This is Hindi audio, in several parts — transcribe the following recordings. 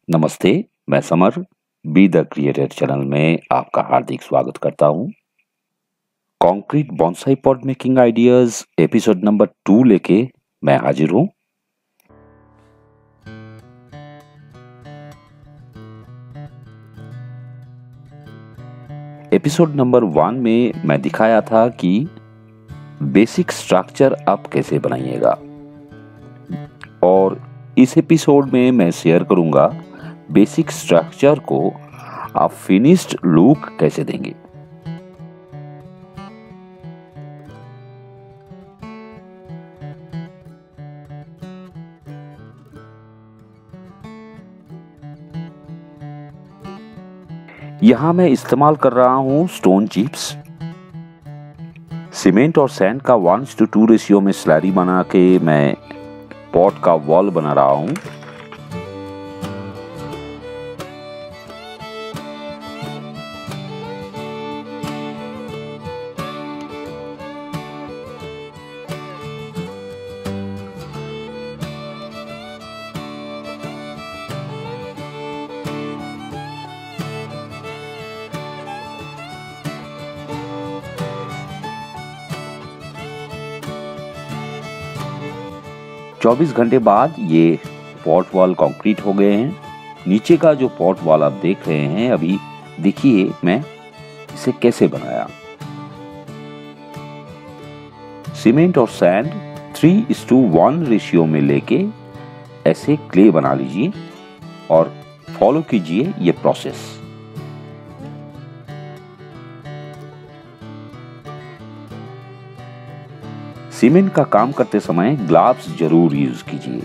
नमस्ते, मैं summer be the creator channel में आपका हार्दिक स्वागत करता हूं। Concrete bonsai pot making ideas episode number 2 लेके मैं हाजिर हूं। एपिसोड नंबर 1 में मैं दिखाया था कि बेसिक स्ट्रक्चर आप कैसे बनाइएगा, और इस एपिसोड में मैं शेयर करूंगा बेसिक स्ट्रक्चर को आप फिनिश्ड लुक कैसे देंगे। यहां मैं इस्तेमाल कर रहा हूं स्टोन चिप्स। सीमेंट और सैंड का 1:2 रेशियो में स्लैरी बना के मैं पॉट का वॉल बना रहा हूं। चौबीस घंटे बाद ये पॉट वॉल कंक्रीट हो गए हैं। नीचे का जो पॉट वॉल आप देख रहे हैं, अभी देखिए मैं इसे कैसे बनाया। सीमेंट और सैंड 3:1 रेशियो में लेके ऐसे क्ले बना लीजिए और फॉलो कीजिए ये प्रोसेस। सीमेंट का काम करते समय ग्लव्स जरूर यूज कीजिए।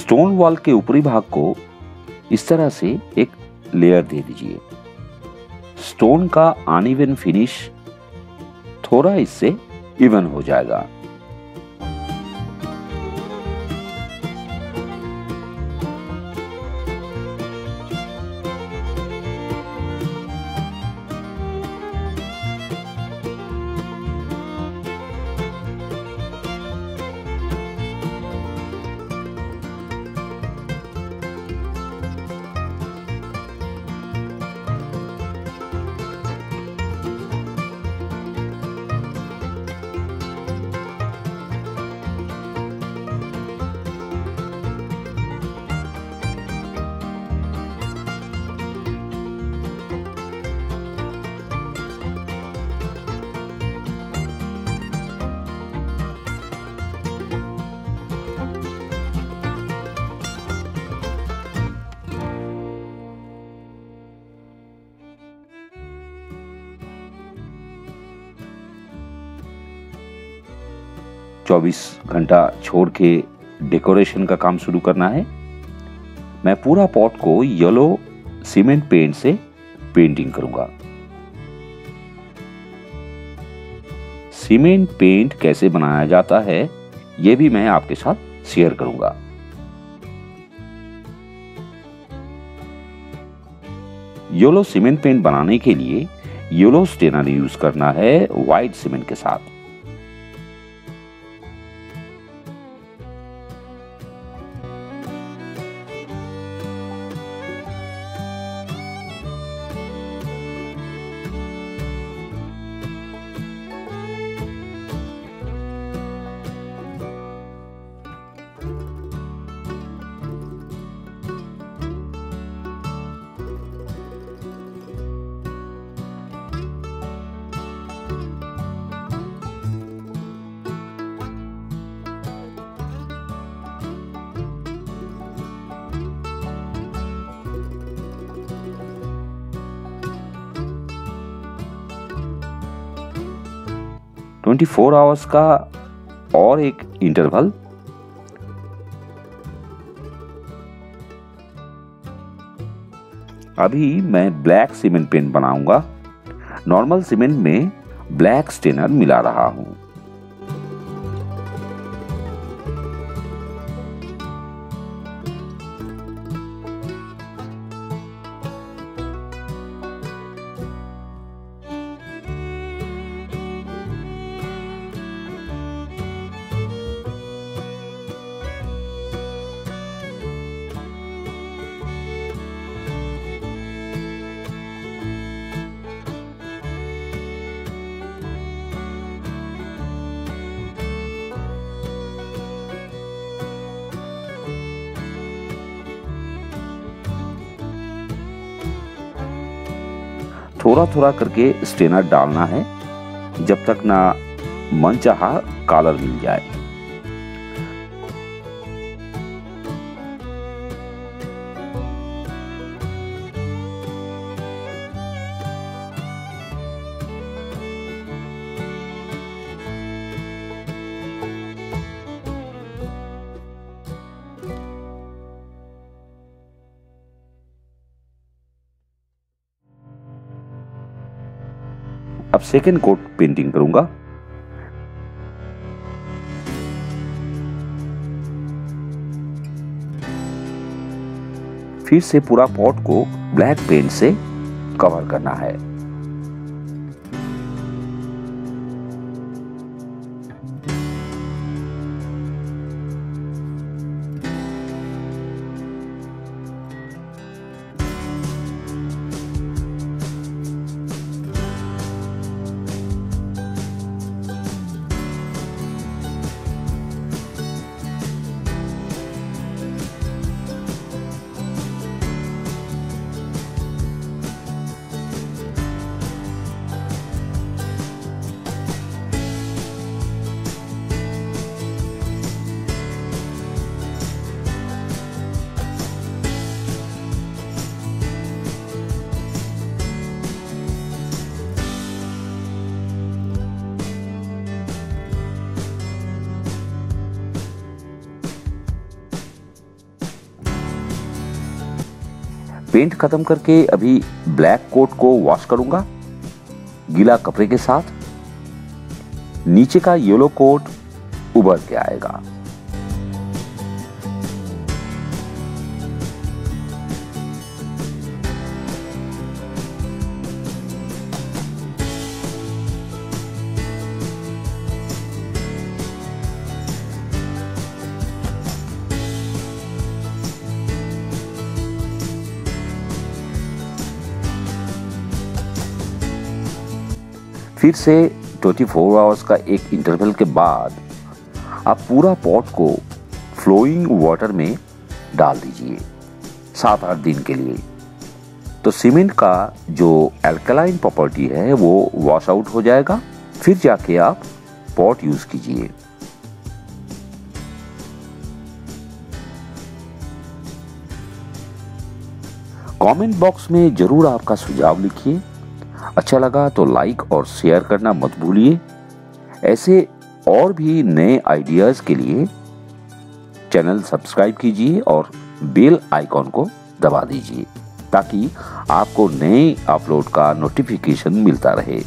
स्टोन वॉल के ऊपरी भाग को इस तरह से एक लेयर दे दीजिए। स्टोन का अनइवन फिनिश थोड़ा इससे इवन हो जाएगा। चौबीस घंटा छोड़ के डेकोरेशन का काम शुरू करना है। मैं पूरा पॉट को येलो सीमेंट पेंट से पेंटिंग करूंगा। सीमेंट पेंट कैसे बनाया जाता है यह भी मैं आपके साथ शेयर करूंगा। येलो सीमेंट पेंट बनाने के लिए येलो स्टेनर यूज करना है व्हाइट सीमेंट के साथ। ट्वेंटी 24 आवर्स का और एक इंटरवल। अभी मैं ब्लैक सीमेंट पेंट बनाऊंगा। नॉर्मल सीमेंट में ब्लैक स्टेनर मिला रहा हूं। थोड़ा थोड़ा करके स्टेनर डालना है जब तक ना मनचाहा कलर मिल जाए। अब सेकेंड कोट पेंटिंग करूंगा। फिर से पूरा पॉट को ब्लैक पेंट से कवर करना है। पेंट खत्म करके अभी ब्लैक कोट को वॉश करूंगा गीला कपड़े के साथ। नीचे का येलो कोट उभर के आएगा। फिर से 24 आवर्स का एक इंटरवल के बाद आप पूरा पॉट को फ्लोइंग वाटर में डाल दीजिए 7-8 दिन के लिए। तो सीमेंट का जो अल्कलाइन प्रॉपर्टी है वो वॉश आउट हो जाएगा, फिर जाके आप पॉट यूज कीजिए। कमेंट बॉक्स में जरूर आपका सुझाव लिखिए। अच्छा लगा तो लाइक और शेयर करना मत भूलिए। ऐसे और भी नए आइडियाज के लिए चैनल सब्सक्राइब कीजिए और बेल आइकॉन को दबा दीजिए ताकि आपको नए अपलोड का नोटिफिकेशन मिलता रहे।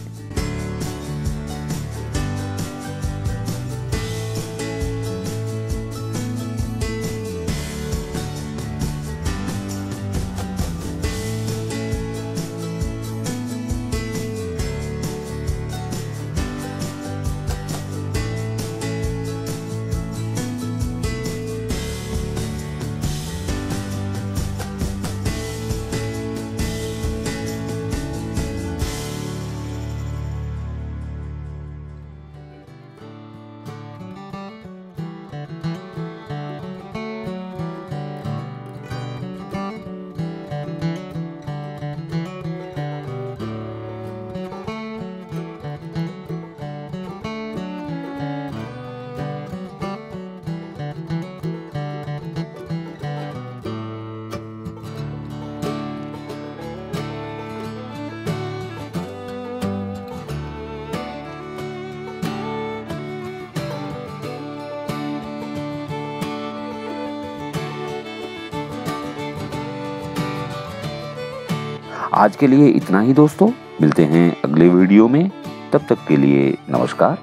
आज के लिए इतना ही दोस्तों, मिलते हैं अगले वीडियो में। तब तक के लिए नमस्कार।